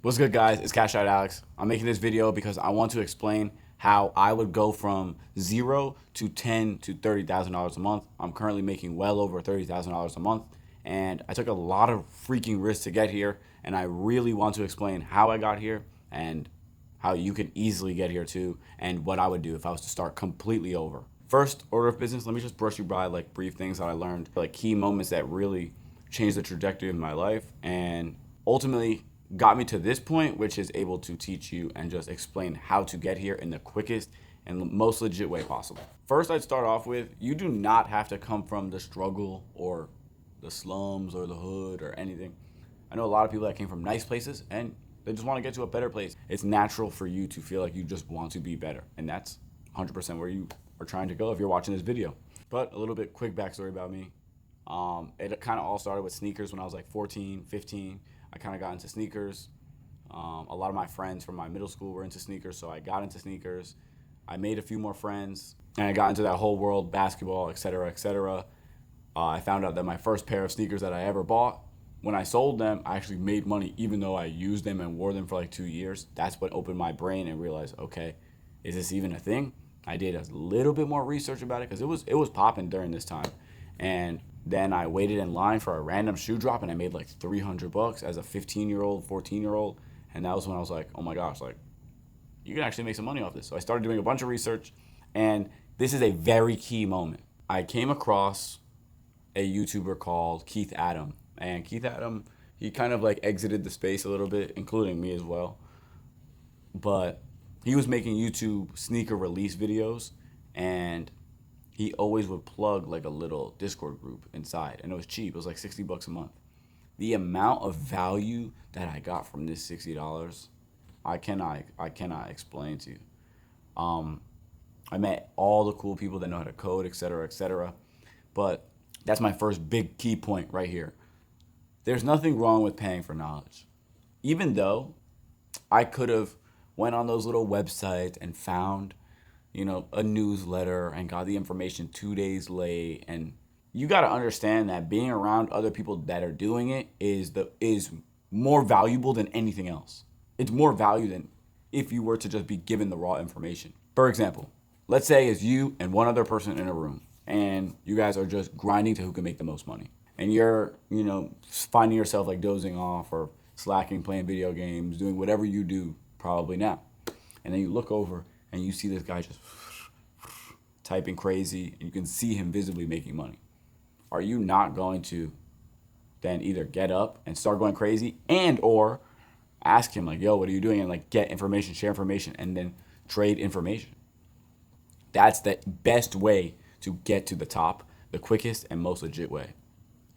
What's good, guys? It's Cash Out Alex. I'm making this video because I want to explain how I would go from zero to ten to $30,000 a month. I'm currently making well over $30,000 a month, and I took a lot of freaking risks to get here. And I really want to explain how I got here and how you can easily get here too, and what I would do if I was to start completely over. First order of business, let me just brush you by like brief things that I learned, like key moments that really changed the trajectory of my life and ultimately got me to this point, which is able to teach you and just explain how to get here in the quickest and most legit way possible. First, I'd start off with, you do not have to come from the struggle or the slums or the hood or anything. I know a lot of people that came from nice places and they just want to get to a better place. It's natural for you to feel like you just want to be better, and that's 100% where you are trying to go if you're watching this video. But a little bit quick backstory about me. It kind of all started with sneakers when I was like 14, 15. I kind of got into sneakers. A lot of my friends from my middle school were into sneakers, so I got into sneakers. I made a few more friends, and I got into that whole world, basketball, etc., etc. I found out that my first pair of sneakers that I ever bought, when I sold them, I actually made money, even though I used them and wore them for like 2 years. That's what opened my brain and realized, okay, is this even a thing? I did a little bit more research about it because it was popping during this time, and then I waited in line for a random shoe drop, and I made like $300 as a 15-year-old, 14-year-old, and that was when I was like, oh my gosh, like you can actually make some money off this. So I started doing a bunch of research, and this is a very key moment. I came across a YouTuber called Keith Adam, and Keith Adam, he kind of like exited the space a little bit, including me as well, but he was making YouTube sneaker release videos, and he always would plug like a little Discord group inside, and it was cheap. It was like $60 a month. The amount of value that I got from this $60, I cannot explain to you. I met all the cool people that know how to code, etc., etc. But that's my first big key point right here. There's nothing wrong with paying for knowledge, even though I could have went on those little websites and found, a newsletter and got the information 2 days late. And you got to understand that being around other people that are doing it is more valuable than anything else. It's more value than if you were to just be given the raw information. For example, let's say it's you and one other person in a room, and you guys are just grinding to who can make the most money. And you're, finding yourself like dozing off or slacking, playing video games, doing whatever you do probably now. And then you look over and you see this guy just typing crazy, and you can see him visibly making money. Are you not going to then either get up and start going crazy, and or ask him like, yo, what are you doing? And like get information, share information, and then trade information. That's the best way to get to the top, the quickest and most legit way.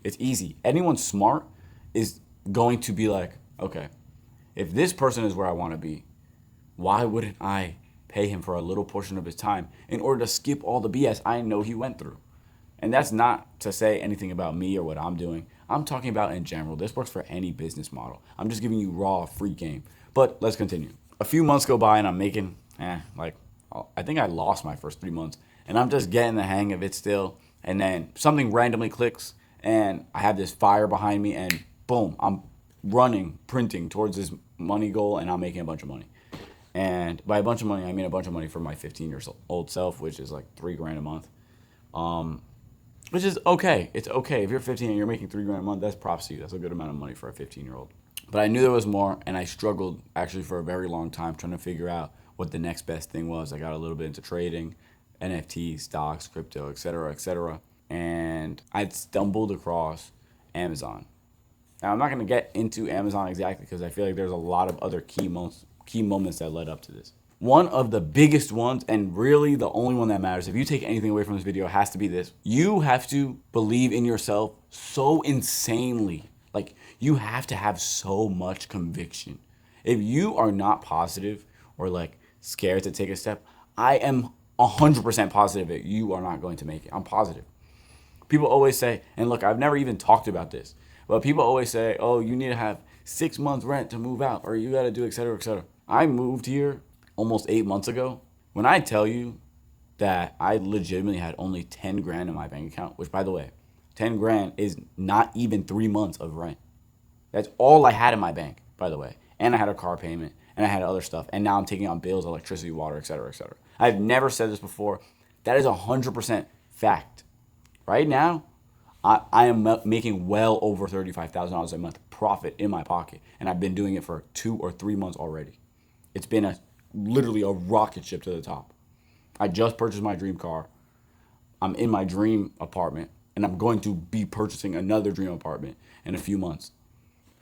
It's easy. Anyone smart is going to be like, okay, if this person is where I want to be, why wouldn't I pay him for a little portion of his time in order to skip all the BS I know he went through? And that's not to say anything about me or what I'm doing. I'm talking about in general. This works for any business model. I'm just giving you raw, free game. But let's continue. A few months go by and I'm making, I think I lost my first 3 months. And I'm just getting the hang of it still. And then something randomly clicks and I have this fire behind me, and boom, I'm running, printing towards this money goal, and I'm making a bunch of money. And by a bunch of money, I mean a bunch of money for my 15-year-old self, which is like $3,000 a month. Which is okay. It's okay. If you're 15 and you're making $3,000 a month, that's props to you. That's a good amount of money for a 15-year-old. But I knew there was more, and I struggled actually for a very long time trying to figure out what the next best thing was. I got a little bit into trading, NFTs, stocks, crypto, etc., etc. And I stumbled across Amazon. Now, I'm not going to get into Amazon exactly because I feel like there's a lot of other key moments that led up to this. One of the biggest ones, and really the only one that matters, if you take anything away from this video, has to be this. You have to believe in yourself so insanely. Like, you have to have so much conviction. If you are not positive or like scared to take a step, I am 100% positive that you are not going to make it. I'm positive. People always say, and look, I've never even talked about this, but people always say, oh, you need to have 6 months rent to move out, or you got to do, et cetera, et cetera. I moved here almost 8 months ago. When I tell you that I legitimately had only 10 grand in my bank account, which by the way, 10 grand is not even 3 months of rent. That's all I had in my bank, by the way. and I had a car payment, and I had other stuff, and now I'm taking on bills, electricity, water, et cetera, et cetera. I've never said this before. That is 100% fact. Right now, I am making well over $35,000 a month profit in my pocket, and I've been doing it for 2 or 3 months already. It's been literally a rocket ship to the top. I just purchased my dream car. I'm in my dream apartment, and I'm going to be purchasing another dream apartment in a few months.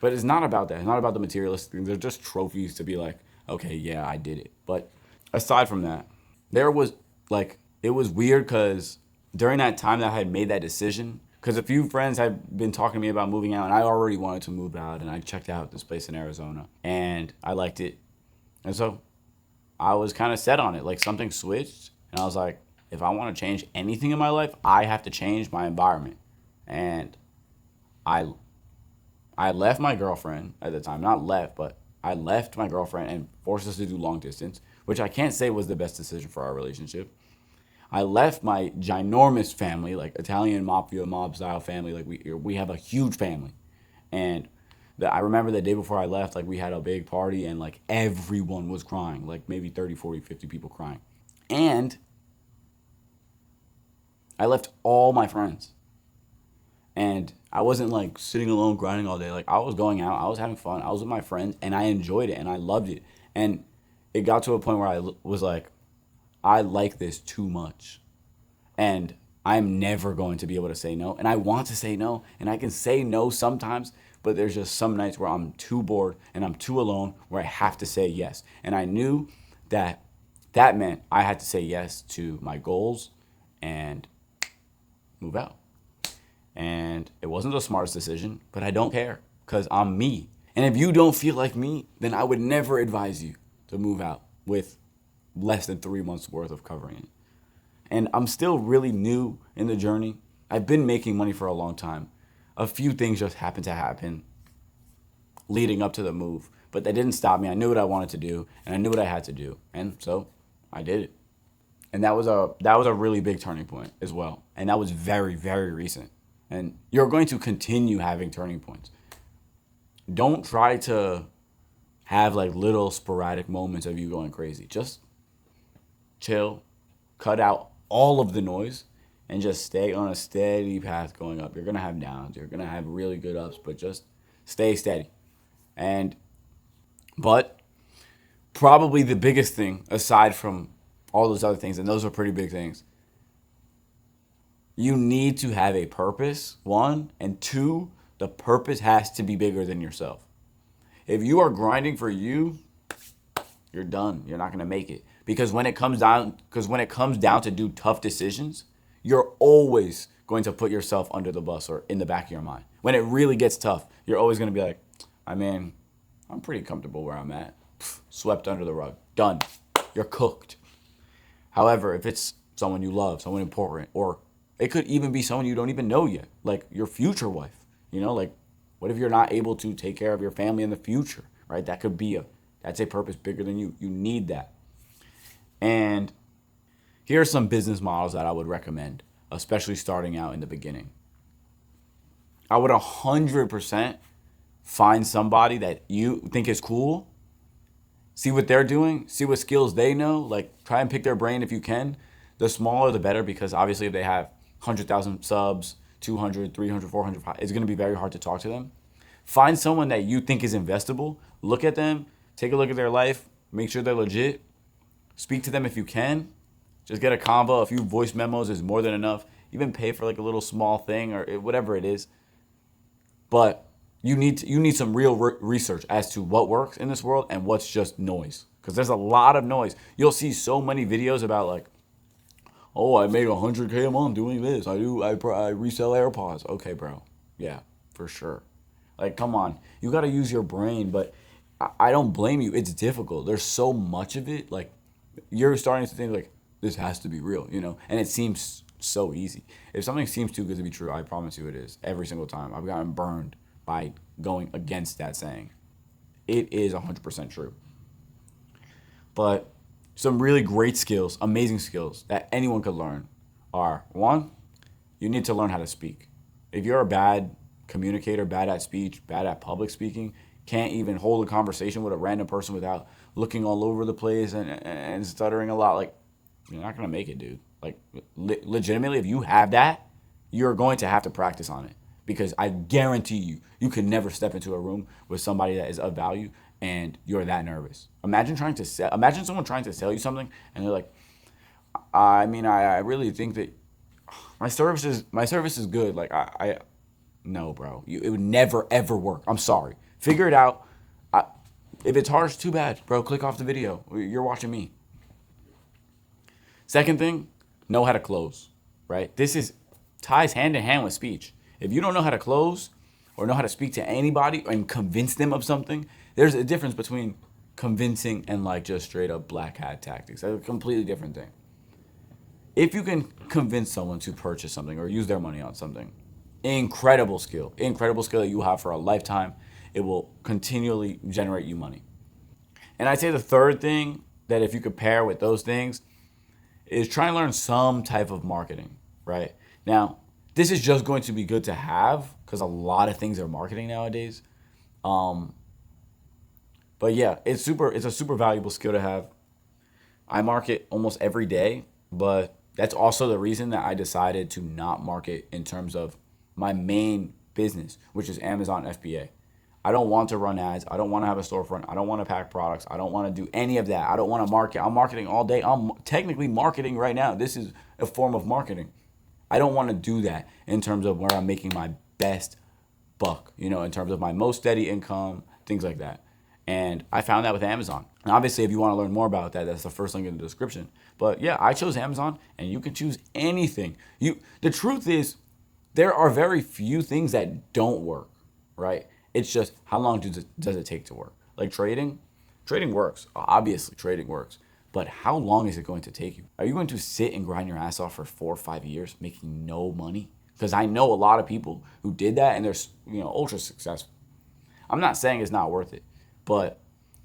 But it's not about that. It's not about the materialistic things. They're just trophies to be like, okay, yeah, I did it. But aside from that, there was like, it was weird because during that time that I had made that decision, because a few friends had been talking to me about moving out, and I already wanted to move out, and I checked out this place in Arizona, and I liked it. And so I was kind of set on it. Like something switched, and I was like, if I want to change anything in my life, I have to change my environment. And I I left my girlfriend at the time, not left, but I left my girlfriend and forced us to do long distance, which I can't say was the best decision for our relationship. I left my ginormous family, like Italian mafia mob style family. Like we have a huge family, and I remember the day before I left, like we had a big party and like everyone was crying, like maybe 30, 40, 50 people crying. And I left all my friends. And I wasn't like sitting alone grinding all day. Like I was going out, I was having fun, I was with my friends, and I enjoyed it and I loved it. And it got to a point where I was like, I like this too much. And I'm never going to be able to say no. And I want to say no. And I can say no sometimes, but there's just some nights where I'm too bored and I'm too alone where I have to say yes. And I knew that that meant I had to say yes to my goals and move out. And it wasn't the smartest decision, but I don't care because I'm me. And if you don't feel like me, then I would never advise you to move out with less than 3 months worth of covering it. And I'm still really new in the journey. I've been making money for a long time. A few things just happened to happen leading up to the move, but that didn't stop me. I knew what I wanted to do and I knew what I had to do. And so I did it. And that was a really big turning point as well. And that was very, very recent. And you're going to continue having turning points. Don't try to have like little sporadic moments of you going crazy. Just chill, cut out all of the noise, and just stay on a steady path going up. You're going to have downs. You're going to have really good ups, but just stay steady. But probably the biggest thing, aside from all those other things, and those are pretty big things, you need to have a purpose, one, and two, the purpose has to be bigger than yourself. If you are grinding for you, you're done. You're not going to make it. Because when it comes down to do tough decisions, you're always going to put yourself under the bus or in the back of your mind. When it really gets tough, you're always going to be like, I mean, I'm pretty comfortable where I'm at. Swept under the rug. Done. You're cooked. However, if it's someone you love, someone important, or it could even be someone you don't even know yet, like your future wife. Like what if you're not able to take care of your family in the future, right? That's a purpose bigger than you. You need that. And here are some business models that I would recommend, especially starting out in the beginning. I would 100% find somebody that you think is cool, see what they're doing, see what skills they know, like try and pick their brain if you can. The smaller the better, because obviously if they have 100,000 subs, 200, 300, 400, it's going to be very hard to talk to them. Find someone that you think is investable. Look at them, take a look at their life, make sure they're legit. Speak to them if you can. Just get a convo. A few voice memos is more than enough. Even pay for like a little small thing or whatever it is. But you need some real research as to what works in this world and what's just noise. Because there's a lot of noise. You'll see so many videos about like, oh, I made 100K a month doing this. I resell AirPods. Okay, bro. Yeah, for sure. Like, come on. You got to use your brain, but I don't blame you. It's difficult. There's so much of it. Like, you're starting to think like, this has to be real, And it seems so easy. If something seems too good to be true, I promise you it is. Every single time. I've gotten burned by going against that saying. It is 100% true. But some really great skills, amazing skills that anyone could learn are, one, you need to learn how to speak. If you're a bad communicator, bad at speech, bad at public speaking, can't even hold a conversation with a random person without looking all over the place and stuttering a lot, like, you're not gonna make it, dude. Like, legitimately, if you have that, you're going to have to practice on it, because I guarantee you can never step into a room with somebody that is of value and you're that nervous. Imagine someone trying to sell you something and they're like, I really think that my service is good. Like, no, bro, it would never ever work. I'm sorry. Figure it out. If it's harsh, too bad, bro. Click off the video. You're watching me. Second thing, know how to close, right? This ties hand in hand with speech. If you don't know how to close or know how to speak to anybody and convince them of something, there's a difference between convincing and like just straight up black hat tactics. That's a completely different thing. If you can convince someone to purchase something or use their money on something, incredible skill that you have for a lifetime. It will continually generate you money. And I'd say the third thing that if you could pair with those things is try and learn some type of marketing, right? Now, this is just going to be good to have because a lot of things are marketing nowadays. But yeah, it's a super valuable skill to have. I market almost every day, but that's also the reason that I decided to not market in terms of my main business, which is Amazon FBA. I don't want to run ads. I don't want to have a storefront. I don't want to pack products. I don't want to do any of that. I don't want to market. I'm marketing all day. I'm technically marketing right now. This is a form of marketing. I don't want to do that in terms of where I'm making my best buck, in terms of my most steady income, things like that. And I found that with Amazon. And obviously, if you want to learn more about that, that's the first link in the description. But yeah, I chose Amazon, and you can choose anything. The truth is, there are very few things that don't work, right? It's just how long does it take to work? Like trading works. Obviously, trading works. But how long is it going to take you? Are you going to sit and grind your ass off for 4 or 5 years making no money? Because I know a lot of people who did that and they're ultra successful. I'm not saying it's not worth it, but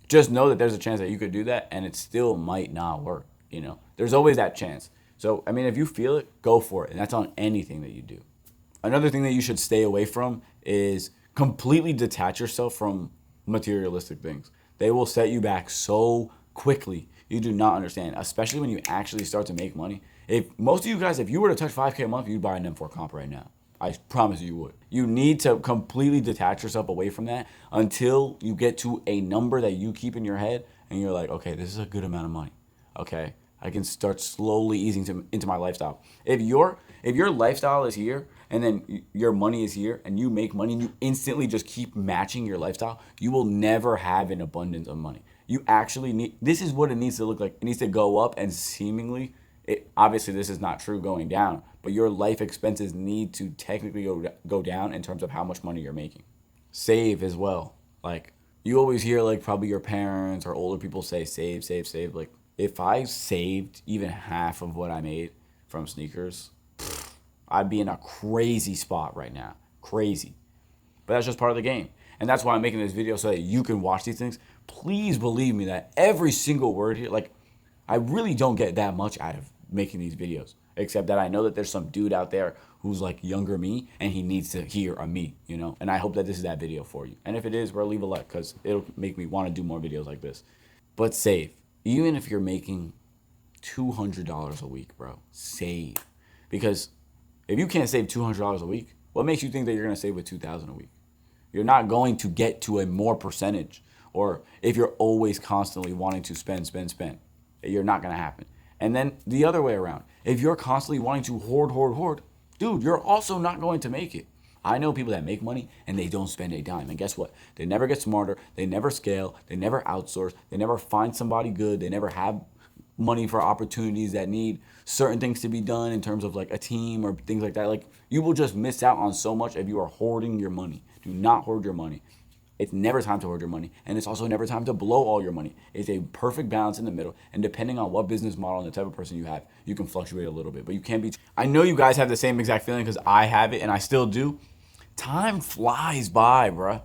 just know that there's a chance that you could do that and it still might not work. There's always that chance. So, if you feel it, go for it. And that's on anything that you do. Another thing that you should stay away from is completely detach yourself from materialistic things. They will set you back so quickly. You do not understand, especially when you actually start to make money. If most of you guys, if you were to touch 5K a month, you'd buy an M4 comp right now. I promise you would. You need to completely detach yourself away from that until you get to a number that you keep in your head and you're like, okay, this is a good amount of money. Okay, I can start slowly easing into my lifestyle. If your lifestyle is here and then your money is here and you make money and you instantly just keep matching your lifestyle, you will never have an abundance of money. You actually this is what it needs to look like. It needs to go up and seemingly, obviously this is not true going down, but your life expenses need to technically go down in terms of how much money you're making. Save as well. Like, you always hear like probably your parents or older people say save, save, save. Like, if I saved even half of what I made from sneakers, I'd be in a crazy spot right now. Crazy. But that's just part of the game. And that's why I'm making this video, so that you can watch these things. Please believe me that every single word here, like, I really don't get that much out of making these videos, except that I know that there's some dude out there who's like younger me and he needs to hear a me, And I hope that this is that video for you. And if it is, bro, leave a like, because it'll make me want to do more videos like this. But save. Even if you're making $200 a week, bro, save. Because if you can't save $200 a week, what makes you think that you're going to save with $2,000 a week? You're not going to get to a more percentage. Or if you're always constantly wanting to spend, you're not going to happen. And then the other way around, if you're constantly wanting to hoard, dude, you're also not going to make it. I know people that make money and they don't spend a dime. And guess what? They never get smarter. They never scale. They never outsource. They never find somebody good. They never have money for opportunities that need certain things to be done in terms of like a team or things like that. Like, you will just miss out on so much if you are hoarding your money. Do not hoard your money. It's never time to hoard your money. And it's also never time to blow all your money. It's a perfect balance in the middle. And depending on what business model and the type of person you have, you can fluctuate a little bit. But you can't be... I know you guys have the same exact feeling because I have it and I still do. Time flies by, bruh.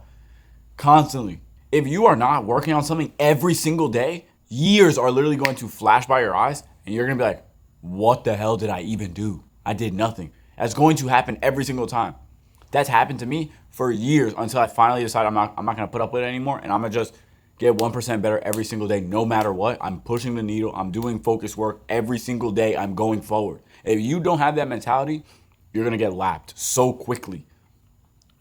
Constantly. If you are not working on something every single day, years are literally going to flash by your eyes and you're going to be like, what the hell did I even do? I did nothing. That's going to happen every single time. That's happened to me for years until I finally decided I'm not gonna put up with it anymore, and I'm gonna just get 1% better every single day, no matter what. I'm pushing the needle. I'm doing focus work every single day. I'm going forward. If you don't have that mentality, you're gonna get lapped so quickly.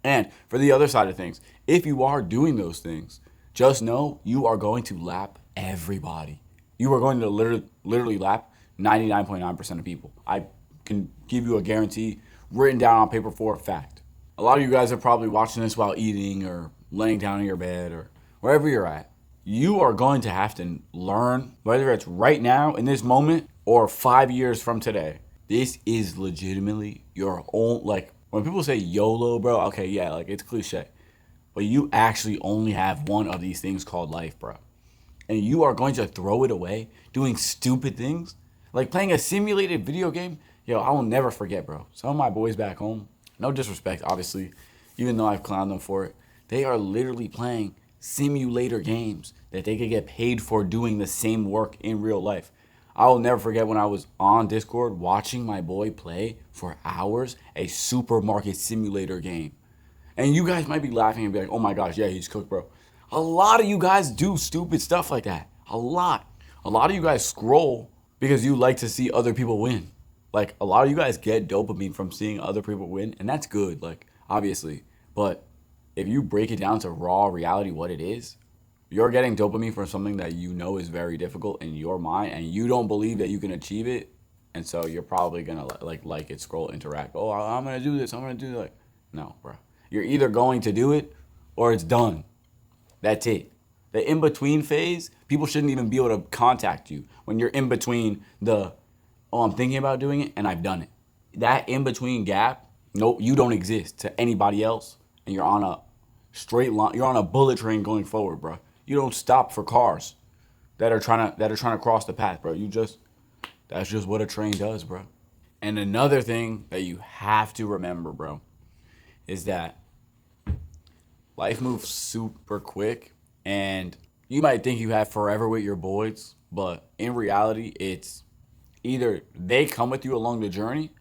And for the other side of things, if you are doing those things, just know you are going to lap everybody. You are going to literally lap 99.9% of people. I can give you a guarantee written down on paper for a fact. A lot of you guys are probably watching this while eating or laying down in your bed or wherever you're at. You are going to have to learn, whether it's right now in this moment or 5 years from today. This is legitimately your own, like, when people say YOLO, bro, okay, yeah, like, it's cliche. But you actually only have one of these things called life, bro. And you are going to throw it away doing stupid things, like playing a simulated video game. Yo, I will never forget, bro. Some of my boys back home, no disrespect, obviously, even though I've clowned them for it, they are literally playing simulator games that they could get paid for doing the same work in real life. I will never forget when I was on Discord watching my boy play for hours a supermarket simulator game. And you guys might be laughing and be like, oh my gosh, yeah, he's cooked, bro. A lot of you guys do stupid stuff like that. A lot. A lot of you guys scroll because you like to see other people win. Like, a lot of you guys get dopamine from seeing other people win, and that's good, like, obviously. But if you break it down to raw reality, what it is, you're getting dopamine from something that you know is very difficult in your mind, and you don't believe that you can achieve it. And so you're probably gonna like it, scroll, interact. Oh, I'm gonna do this. I'm gonna do that. No, bro. You're either going to do it or it's done. That's it. The in between phase, people shouldn't even be able to contact you when you're in between the, oh, I'm thinking about doing it and I've done it. That in between gap, nope, you don't exist to anybody else, and you're on a straight line. You're on a bullet train going forward, bro. You don't stop for cars that are trying to cross the path, bro. That's just what a train does, bro. And another thing that you have to remember, bro, is that life moves super quick, and you might think you have forever with your boys, but in reality, it's either they come with you along the journey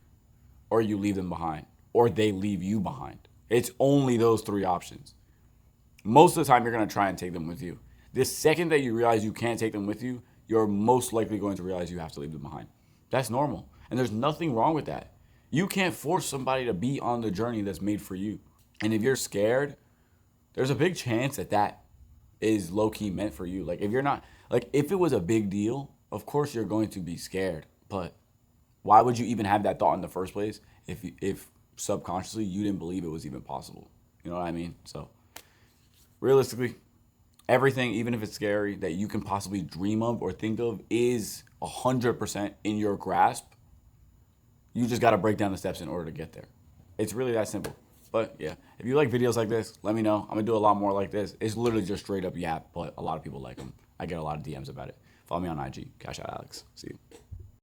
or you leave them behind, or they leave you behind. It's only those three options. Most of the time, you're going to try and take them with you. The second that you realize you can't take them with you, you're most likely going to realize you have to leave them behind. That's normal, and there's nothing wrong with that. You can't force somebody to be on the journey that's made for you. And if you're scared, there's a big chance that that is low-key meant for you. Like, if you're not, like, if it was a big deal, of course you're going to be scared. But why would you even have that thought in the first place if subconsciously you didn't believe it was even possible? You know what I mean? So realistically, everything, even if it's scary, that you can possibly dream of or think of is 100% in your grasp. You just got to break down the steps in order to get there. It's really that simple. But yeah, if you like videos like this, let me know. I'm going to do a lot more like this. It's literally just straight up yap, but a lot of people like them. I get a lot of DMs about it. Follow me on IG, Cash Out Alex. See you.